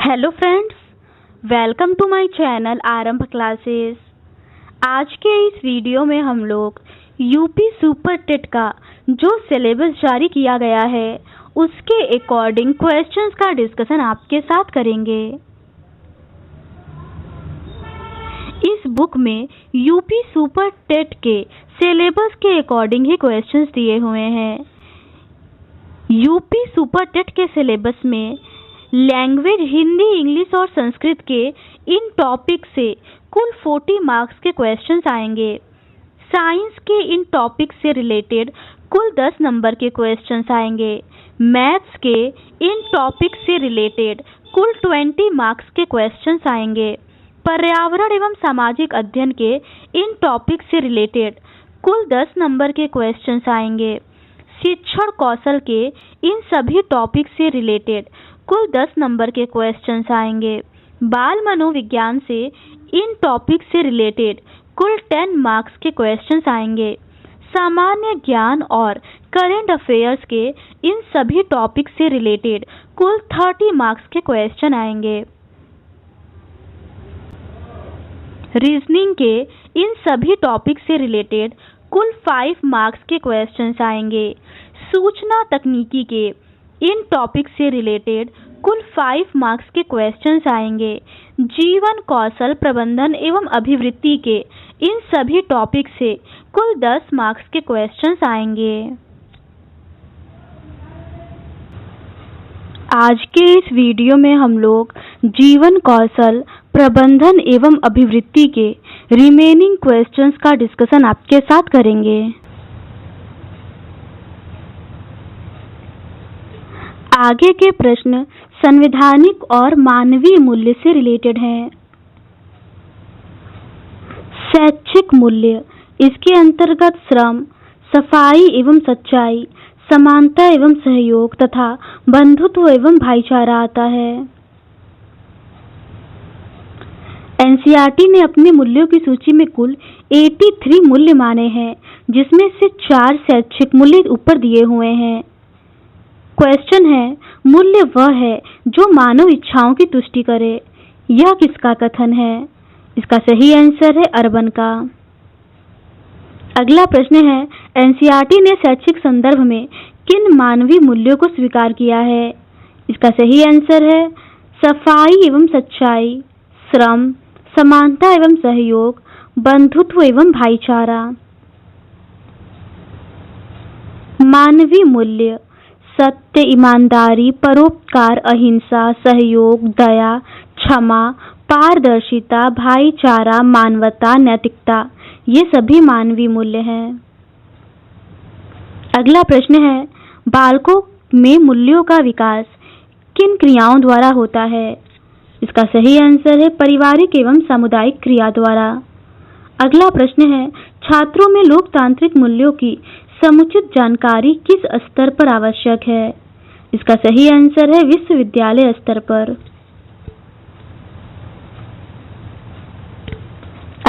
Hello friends, welcome to my channel Aarambh classes. आज के इस वीडियो में हम लोग यूपी सुपर टेट का जो सिलेबस जारी किया गया है उसके अकॉर्डिंग क्वेश्चंस का डिस्कशन आपके साथ करेंगे। इस बुक में यूपी सुपर टेट के सिलेबस के अकॉर्डिंग ही क्वेश्चंस दिए हुए हैं। यूपी सुपर टेट के सिलेबस में लैंग्वेज हिंदी, इंग्लिश और संस्कृत के इन टॉपिक से कुल 40 मार्क्स के क्वेश्चंस आएंगे। साइंस के इन टॉपिक से रिलेटेड कुल 10 नंबर के क्वेश्चंस आएंगे। मैथ्स के इन टॉपिक से रिलेटेड कुल 20 मार्क्स के क्वेश्चंस आएंगे। पर्यावरण एवं सामाजिक अध्ययन के इन टॉपिक से रिलेटेड कुल 10 नंबर के क्वेश्चंस आएंगे। शिक्षण कौशल के इन सभी टॉपिक से रिलेटेड कुल 10 नंबर के क्वेश्चंस आएंगे। बाल मनोविज्ञान से इन टॉपिक से रिलेटेड कुल 10 मार्क्स के क्वेश्चंस आएंगे। सामान्य ज्ञान और करंट अफेयर्स के इन सभी टॉपिक से रिलेटेड कुल 30 मार्क्स के क्वेश्चन आएंगे। रीजनिंग के इन सभी टॉपिक से रिलेटेड कुल 5 मार्क्स के क्वेश्चंस आएंगे। सूचना तकनीकी के इन टॉपिक से रिलेटेड कुल 5 मार्क्स के क्वेश्चंस आएंगे। जीवन कौशल प्रबंधन एवं अभिवृत्ति के इन सभी टॉपिक से कुल 10 मार्क्स के क्वेश्चंस आएंगे। आज के इस वीडियो में हम लोग जीवन कौशल प्रबंधन एवं अभिवृत्ति के रिमेनिंग क्वेश्चंस का डिस्कशन आपके साथ करेंगे। आगे के प्रश्न संवैधानिक और मानवीय मूल्य से रिलेटेड हैं। शैक्षिक मूल्य, इसके अंतर्गत श्रम, सफाई एवं सच्चाई, समानता एवं सहयोग तथा बंधुत्व एवं भाईचारा आता है। एनसीईआरटी ने अपने मूल्यों की सूची में कुल 83 मूल्य माने हैं, जिसमें से 4 शैक्षिक मूल्य ऊपर दिए हुए हैं। क्वेश्चन है, मूल्य वह है जो मानव इच्छाओं की तुष्टि करे। यह किसका कथन है? इसका सही आंसर है अर्बन का। अगला प्रश्न है, एनसीईआरटी ने शैक्षिक संदर्भ में किन मानवीय मूल्यों को स्वीकार किया है? इसका सही आंसर है सफाई एवं सच्चाई, श्रम, समानता एवं सहयोग, बंधुत्व एवं भाईचारा। मानवीय मूल्य सत्य, ईमानदारी, परोपकार, अहिंसा, सहयोग, दया, क्षमा, पारदर्शिता, भाईचारा, मानवता, नैतिकता, ये सभी मानवीय मूल्य हैं। अगला प्रश्न है, बालकों में मूल्यों का विकास किन क्रियाओं द्वारा होता है? इसका सही आंसर है पारिवारिक एवं सामुदायिक क्रिया द्वारा। अगला प्रश्न है, छात्रों में लोकतांत्रिक मूल्यों की समुचित जानकारी किस स्तर पर आवश्यक है? इसका सही आंसर है विश्वविद्यालय स्तर पर।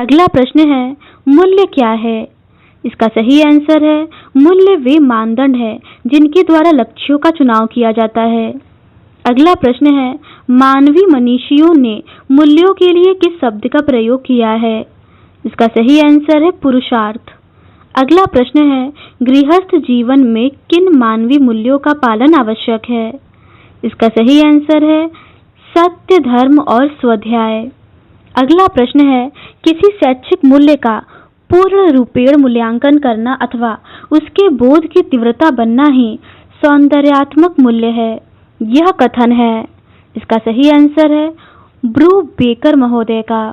अगला प्रश्न है, मूल्य क्या है? इसका सही आंसर है मूल्य वे मानदंड है जिनके द्वारा लक्ष्यों का चुनाव किया जाता है। अगला प्रश्न है, मानवीय मनीषियों ने मूल्यों के लिए किस शब्द का प्रयोग किया है? इसका सही आंसर है पुरुषार्थ। अगला प्रश्न है, गृहस्थ जीवन में किन मानवीय मूल्यों का पालन आवश्यक है? इसका सही आंसर है सत्य, धर्म और स्वाध्याय। अगला प्रश्न है, किसी शैक्षिक मूल्य का पूर्ण रूपेण मूल्यांकन करना अथवा उसके बोध की तीव्रता बनना ही सौंदर्यात्मक मूल्य है। यह कथन है। इसका सही आंसर है ब्रू बेकर महोदय का।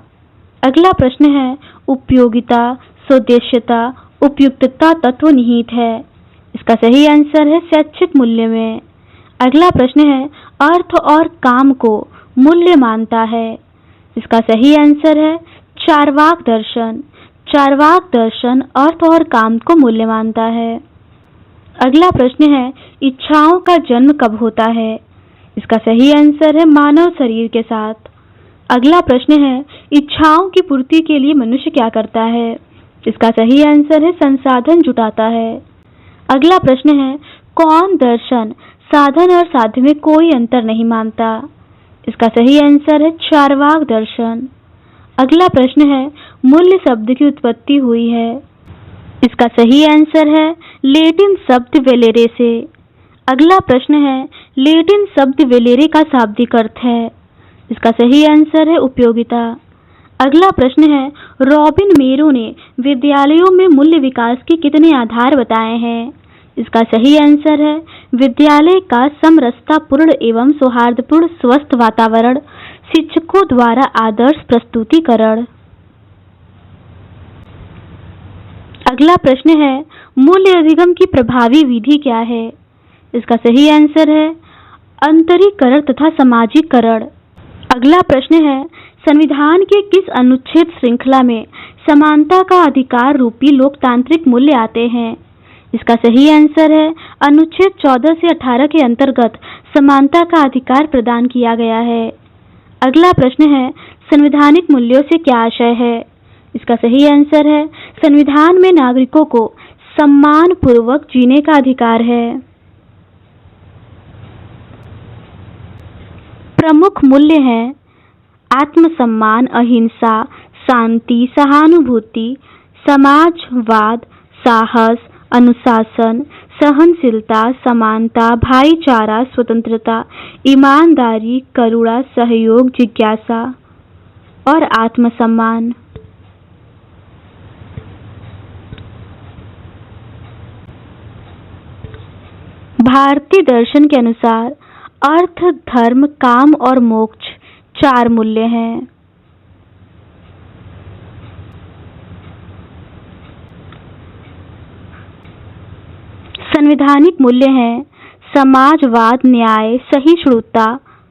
अगला प्रश्न है, उपयोगिता, स्वदेश्यता, उपयुक्तता तत्व निहित है। इसका सही आंसर है शैक्षिक मूल्य में। अगला प्रश्न है, अर्थ और काम को मूल्य मानता है। इसका सही आंसर है चार्वाक दर्शन। चार्वाक दर्शन अर्थ और काम को मूल्य मानता है। अगला प्रश्न है, इच्छाओं का जन्म कब होता है? इसका सही आंसर है मानव शरीर के साथ। अगला प्रश्न है, इच्छाओं की पूर्ति के लिए मनुष्य क्या करता है? इसका सही आंसर है संसाधन जुटाता है। अगला प्रश्न है, कौन दर्शन साधन और साध्य में कोई अंतर नहीं मानता? इसका सही आंसर है चार्वाक दर्शन। अगला प्रश्न है, मूल्य शब्द की उत्पत्ति हुई है। इसका सही आंसर है लैटिन शब्द वेलेरे से। अगला प्रश्न है, लैटिन शब्द वेलेरे का शाब्दिक अर्थ है। इसका सही आंसर है उपयोगिता। अगला प्रश्न है, रॉबिन मेरो ने विद्यालयों में मूल्य विकास के कितने आधार बताए हैं। इसका सही आंसर है विद्यालय का समरसतापूर्ण एवं सौहार्दपूर्ण स्वस्थ वातावरण, शिक्षकों द्वारा आदर्श प्रस्तुतिकरण। अगला प्रश्न है, मूल्य अधिगम की प्रभावी विधि क्या है। इसका सही आंसर है अंतरीकरण तथा सामाजिकरण। अगला प्रश्न है, संविधान के किस अनुच्छेद श्रृंखला में समानता का अधिकार रूपी लोकतांत्रिक मूल्य आते हैं। इसका सही आंसर है अनुच्छेद 14 से 18 के अंतर्गत समानता का अधिकार प्रदान किया गया है। अगला प्रश्न है, संवैधानिक मूल्यों से क्या आशय है। इसका सही आंसर है संविधान में नागरिकों को सम्मान पूर्वक जीने का अधिकार है। प्रमुख मूल्य हैं आत्मसम्मान, अहिंसा, शांति, सहानुभूति, समाजवाद, साहस, अनुशासन, सहनशीलता, समानता, भाईचारा, स्वतंत्रता, ईमानदारी, करुणा, सहयोग, जिज्ञासा और आत्मसम्मान। भारतीय दर्शन के अनुसार अर्थ, धर्म, काम और मोक्ष 4 मूल्य हैं। संवैधानिक मूल्य हैं समाजवाद, न्याय, सहिष्णुता,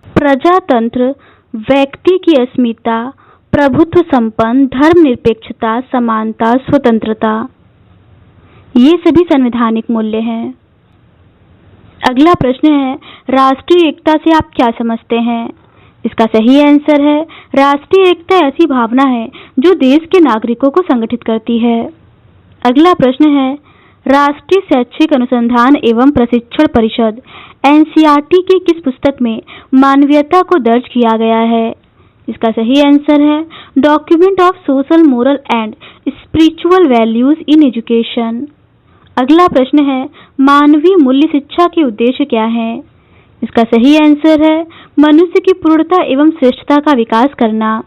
प्रजातंत्र, व्यक्ति की अस्मिता, प्रभुत्व संपन्न, धर्मनिरपेक्षता, समानता, स्वतंत्रता। ये सभी संवैधानिक मूल्य हैं। अगला प्रश्न है, राष्ट्रीय एकता से आप क्या समझते हैं। इसका सही आंसर है राष्ट्रीय एकता ऐसी भावना है जो देश के नागरिकों को संगठित करती है। अगला प्रश्न है, राष्ट्रीय शैक्षिक अनुसंधान एवं प्रशिक्षण परिषद एनसीईआरटी की किस पुस्तक में मानवीयता को दर्ज किया गया है। इसका सही आंसर है document of social, moral and spiritual values in education. अगला प्रश्न है, मानवीय मूल्य शिक्षा के उद्देश्य क्या है। इसका सही आंसर है मनुष्य की पूर्णता एवं श्रेष्ठता का विकास करना।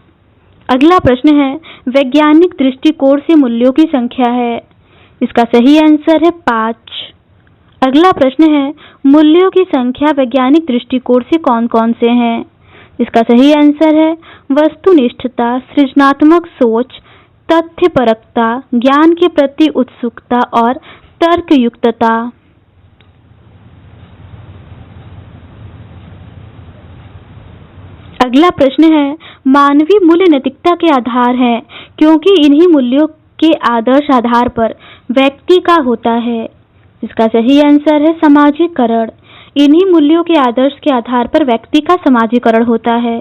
अगला प्रश्न है, वैज्ञानिक दृष्टिकोण से मूल्यों की संख्या है। इसका सही आंसर है 5। अगला प्रश्न है, मूल्यों की संख्या वैज्ञानिक दृष्टिकोण से कौन कौन से हैं। इसका सही आंसर है वस्तुनिष्ठता, सृजनात्मक सोच, तथ्यपरकता, ज्ञान के प्रति उत्सुकता और तर्कयुक्तता। अगला प्रश्न है, मानवीय मूल्य नैतिकता के आधार हैं क्योंकि इन्हीं मूल्यों के आदर्श आधार पर व्यक्ति का होता है। इसका सही आंसर है सामाजिकरण। इन्हीं मूल्यों के आदर्श के आधार पर व्यक्ति का समाजीकरण होता है।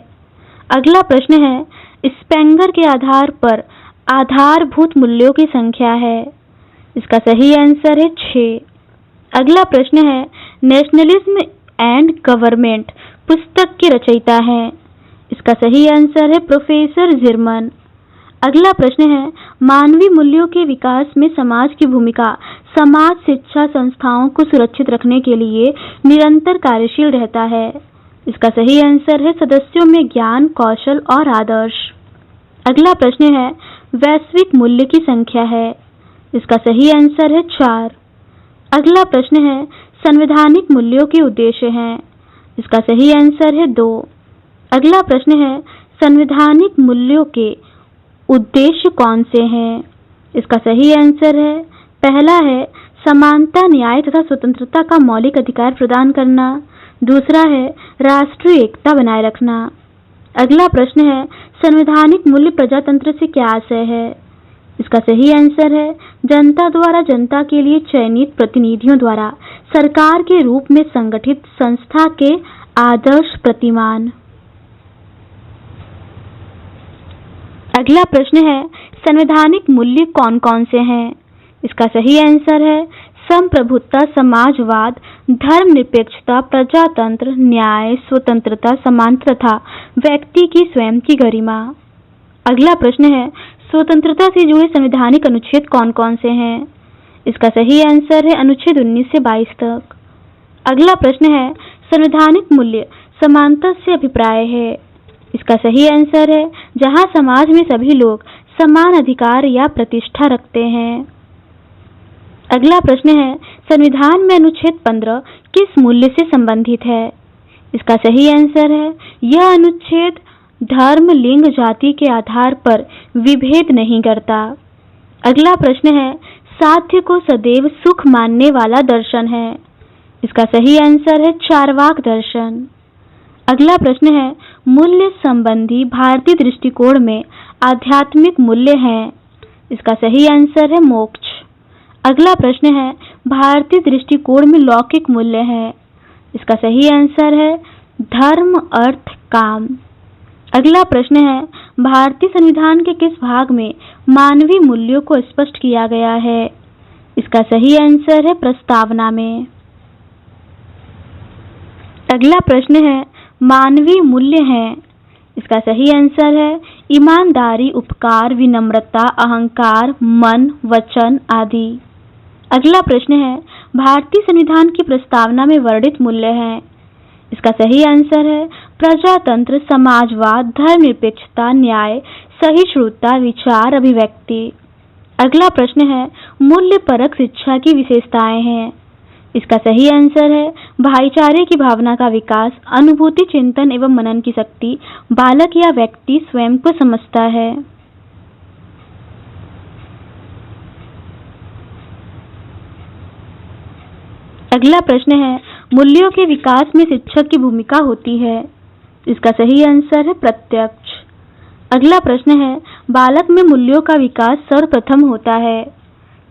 अगला प्रश्न है, स्पेंगर के आधार पर आधारभूत मूल्यों की संख्या है। इसका सही आंसर है 6। अगला प्रश्न है, नेशनलिज्म एंड गवर्नमेंट पुस्तक के रचयिता हैं। इसका सही आंसर है प्रोफेसर जिरमन। अगला प्रश्न है, मानवीय मूल्यों के विकास में समाज की भूमिका समाज शिक्षा संस्थाओं को सुरक्षित रखने के लिए निरंतर कार्यशील रहता है। इसका सही आंसर है सदस्यों में ज्ञान, कौशल और आदर्श। अगला प्रश्न है, वैश्विक मूल्य की संख्या है। इसका सही आंसर है 4। अगला प्रश्न है, संवैधानिक मूल्यों के उद्देश्य हैं। इसका सही आंसर है 2। अगला प्रश्न है, संवैधानिक मूल्यों के उद्देश्य कौन से हैं। इसका सही आंसर है पहला है समानता, न्याय तथा स्वतंत्रता का मौलिक अधिकार प्रदान करना। दूसरा है राष्ट्रीय एकता बनाए रखना। अगला प्रश्न है, संवैधानिक मूल्य प्रजातंत्र से क्या आशय है। इसका सही आंसर है जनता द्वारा जनता के लिए चयनित प्रतिनिधियों द्वारा सरकार के रूप में संगठित संस्था के आदर्श प्रतिमान। अगला प्रश्न है, संवैधानिक मूल्य कौन कौन से हैं। इसका सही आंसर है संप्रभुता, समाजवाद, धर्मनिरपेक्षता, प्रजातंत्र, न्याय, स्वतंत्रता, समानता तथा व्यक्ति की स्वयं की गरिमा। अगला प्रश्न है, स्वतंत्रता से जुड़े संवैधानिक अनुच्छेद कौन कौन से हैं? इसका सही आंसर है अनुच्छेद 19 से 22 तक। अगला प्रश्न है, संवैधानिक मूल्य समानता से अभिप्राय है। इसका सही आंसर है जहां समाज में सभी लोग समान अधिकार या प्रतिष्ठा रखते हैं। अगला प्रश्न है, संविधान में अनुच्छेद 15 किस मूल्य से संबंधित है? इसका सही आंसर है यह अनुच्छेद धर्म, लिंग, जाति के आधार पर विभेद नहीं करता। अगला प्रश्न है, साध्य को सदैव सुख मानने वाला दर्शन है। इसका सही आंसर है चार्वाक दर्शन। अगला प्रश्न है, मूल्य संबंधी भारतीय दृष्टिकोण में आध्यात्मिक मूल्य हैं। इसका सही आंसर है मोक्ष। अगला प्रश्न है, भारतीय दृष्टिकोण में लौकिक मूल्य है। इसका सही आंसर है धर्म, अर्थ, काम। अगला प्रश्न है, भारतीय संविधान के किस भाग में मानवीय मूल्यों को स्पष्ट किया गया है? इसका सही आंसर है प्रस्तावना में। अगला प्रश्न है, मानवीय मूल्य हैं। इसका सही आंसर है ईमानदारी, उपकार, विनम्रता, अहंकार, मन, वचन आदि। अगला प्रश्न है, भारतीय संविधान की प्रस्तावना में वर्णित मूल्य हैं। इसका सही आंसर है प्रजातंत्र, समाजवाद, धर्मनिरपेक्षता, न्याय, सहिष्णुता, विचार, अभिव्यक्ति। अगला प्रश्न है, मूल्य परक शिक्षा की विशेषताएं हैं। इसका सही आंसर है भाईचारे की भावना का विकास, अनुभूति, चिंतन एवं मनन की शक्ति, बालक या व्यक्ति स्वयं को समझता है। अगला प्रश्न है, मूल्यों के विकास में शिक्षक की भूमिका होती है। इसका सही आंसर है प्रत्यक्ष। अगला प्रश्न है, बालक में मूल्यों का विकास सर्वप्रथम होता है।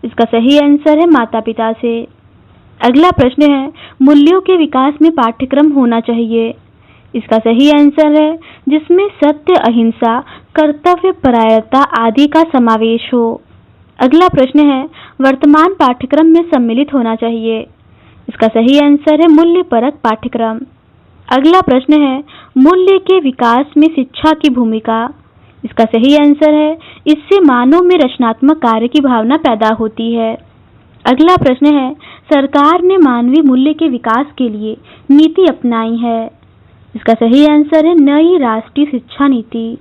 इसका सही आंसर है माता पिता से। अगला प्रश्न है, मूल्यों के विकास में पाठ्यक्रम होना चाहिए। इसका सही आंसर है जिसमें सत्य, अहिंसा, कर्तव्य परायणता आदि का समावेश हो। अगला प्रश्न है, वर्तमान पाठ्यक्रम में सम्मिलित होना चाहिए। इसका सही आंसर है मूल्य परक पाठ्यक्रम। अगला प्रश्न है, मूल्य के विकास में शिक्षा की भूमिका। इसका सही आंसर है इससे मानव में रचनात्मक कार्य की भावना पैदा होती है। अगला प्रश्न है, सरकार ने मानवीय मूल्य के विकास के लिए नीति अपनाई है। इसका सही आंसर है नई राष्ट्रीय शिक्षा नीति।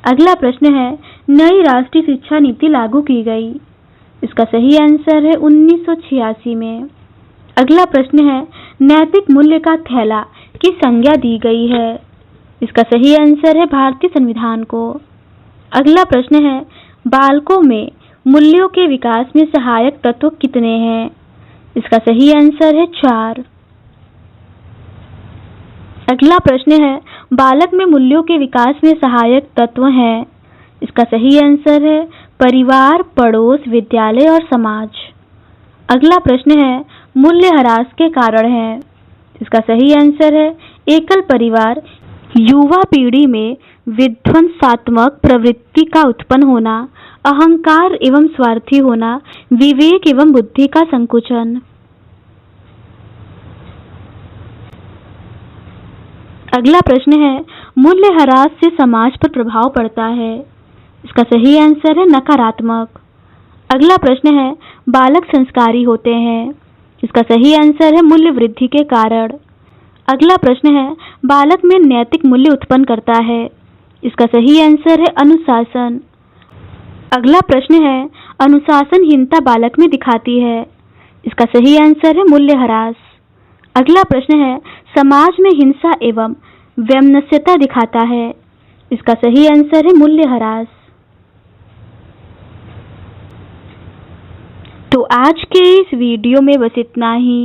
अगला प्रश्न है, नई राष्ट्रीय शिक्षा नीति लागू की गई। इसका सही आंसर है 1986 में। अगला प्रश्न है, नैतिक मूल्य का थैला की संज्ञा दी गई है। इसका सही आंसर है भारतीय संविधान को। अगला प्रश्न है, बालकों में मूल्यों के विकास में सहायक तत्व कितने हैं? इसका सही आंसर है 4। अगला प्रश्न है, बालक में मूल्यों के विकास में सहायक तत्व हैं। इसका सही आंसर है परिवार, पड़ोस, विद्यालय और समाज। अगला प्रश्न है, मूल्य ह्रास के कारण है। इसका सही आंसर है एकल परिवार, युवा पीढ़ी में विध्वंसात्मक प्रवृत्ति का उत्पन्न होना, अहंकार एवं स्वार्थी होना, विवेक एवं बुद्धि का संकुचन। अगला प्रश्न है, मूल्य ह्रास से समाज पर प्रभाव पड़ता है। इसका सही आंसर है नकारात्मक। अगला प्रश्न है, बालक संस्कारी होते हैं। इसका सही आंसर है मूल्य वृद्धि के कारण। अगला प्रश्न है, बालक में नैतिक मूल्य उत्पन्न करता है। इसका सही आंसर है अनुशासन। अगला प्रश्न है, अनुशासनहीनता बालक में दिखाती है। इसका सही आंसर है मूल्य ह्रास। अगला प्रश्न है, समाज में हिंसा एवं वैमनस्यता दिखाता है। इसका सही आंसर है मूल्य ह्रास। तो आज के इस वीडियो में बस इतना ही।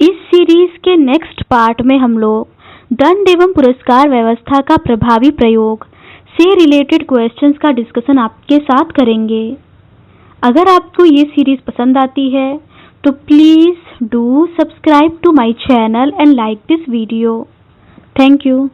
इस सीरीज के नेक्स्ट पार्ट में हम लोग दंड एवं पुरस्कार व्यवस्था का प्रभावी प्रयोग से रिलेटेड क्वेश्चंस का डिस्कशन आपके साथ करेंगे। अगर आपको ये सीरीज पसंद आती है तो please do subscribe to my channel and like this video. Thank you.